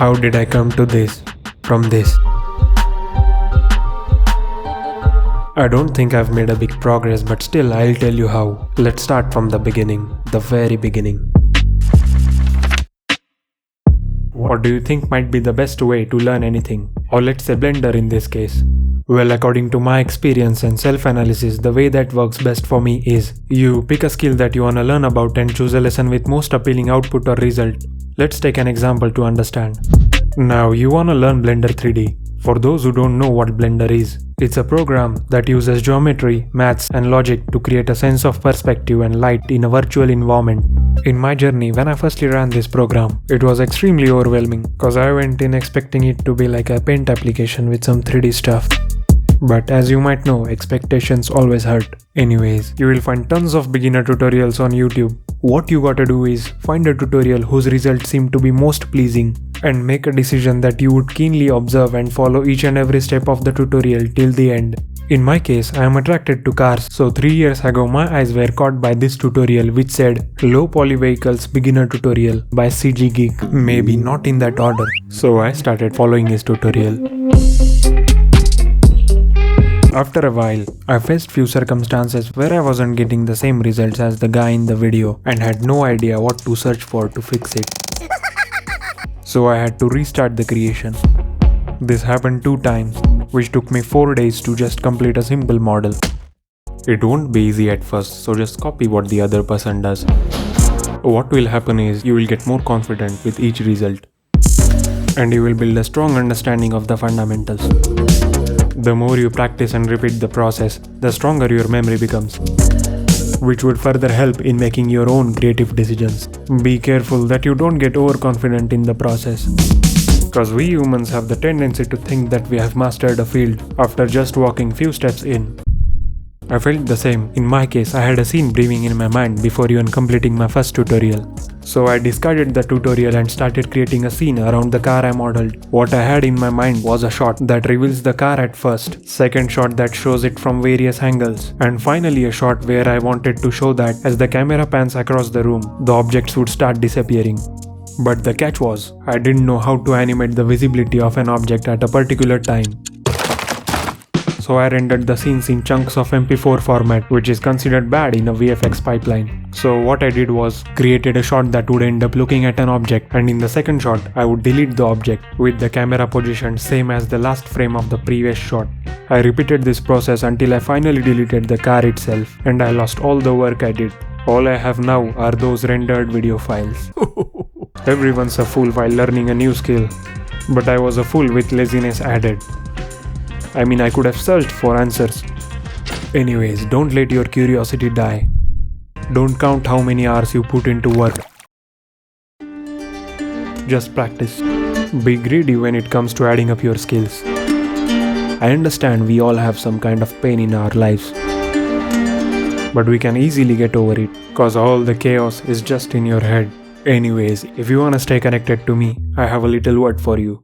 How did I come to this? From this? I don't think I've made a big progress, but still I'll tell you how. Let's start from the beginning, the very beginning. What do you think might be the best way to learn anything? Or let's say Blender in this case. Well, according to my experience and self-analysis, the way that works best for me is you pick a skill that you wanna learn about and choose a lesson with most appealing output or result. Let's take an example to understand. Now you wanna learn Blender 3D. For those who don't know what Blender is, it's a program that uses geometry, maths and logic to create a sense of perspective and light in a virtual environment. In my journey, when I firstly ran this program, it was extremely overwhelming cause I went in expecting it to be like a paint application with some 3D stuff. But as you might know, expectations always hurt. Anyways, you will find tons of beginner tutorials on YouTube. What you gotta do is find a tutorial whose results seem to be most pleasing and make a decision that you would keenly observe and follow each and every step of the tutorial till the end. In my case, I am attracted to cars, so 3 years ago my eyes were caught by this tutorial which said Low Poly Vehicles Beginner Tutorial by CG Geek. Maybe not in that order. So I started following his tutorial. After a while, I faced few circumstances where I wasn't getting the same results as the guy in the video and had no idea what to search for to fix it. So I had to restart the creation. This happened 2 times, which took me 4 days to just complete a simple model. It won't be easy at first, so just copy what the other person does. What will happen is you will get more confident with each result, and you will build a strong understanding of the fundamentals. The more you practice and repeat the process, the stronger your memory becomes, which would further help in making your own creative decisions. Be careful that you don't get overconfident in the process, because we humans have the tendency to think that we have mastered a field after just walking few steps in. I felt the same. In my case, I had a scene brewing in my mind before even completing my first tutorial. So I discarded the tutorial and started creating a scene around the car I modeled. What I had in my mind was a shot that reveals the car at first, second shot that shows it from various angles, and finally a shot where I wanted to show that as the camera pans across the room, the objects would start disappearing. But the catch was, I didn't know how to animate the visibility of an object at a particular time. So I rendered the scenes in chunks of MP4 format, which is considered bad in a VFX pipeline. So what I did was created a shot that would end up looking at an object, and in the second shot I would delete the object with the camera positioned same as the last frame of the previous shot. I repeated this process until I finally deleted the car itself, and I lost all the work I did. All I have now are those rendered video files. Everyone's a fool while learning a new skill, but I was a fool with laziness added. I mean, I could have searched for answers. Anyways, don't let your curiosity die. Don't count how many hours you put into work. Just practice. Be greedy when it comes to adding up your skills. I understand we all have some kind of pain in our lives, but we can easily get over it, cause all the chaos is just in your head. Anyways, if you wanna stay connected to me, I have a little word for you.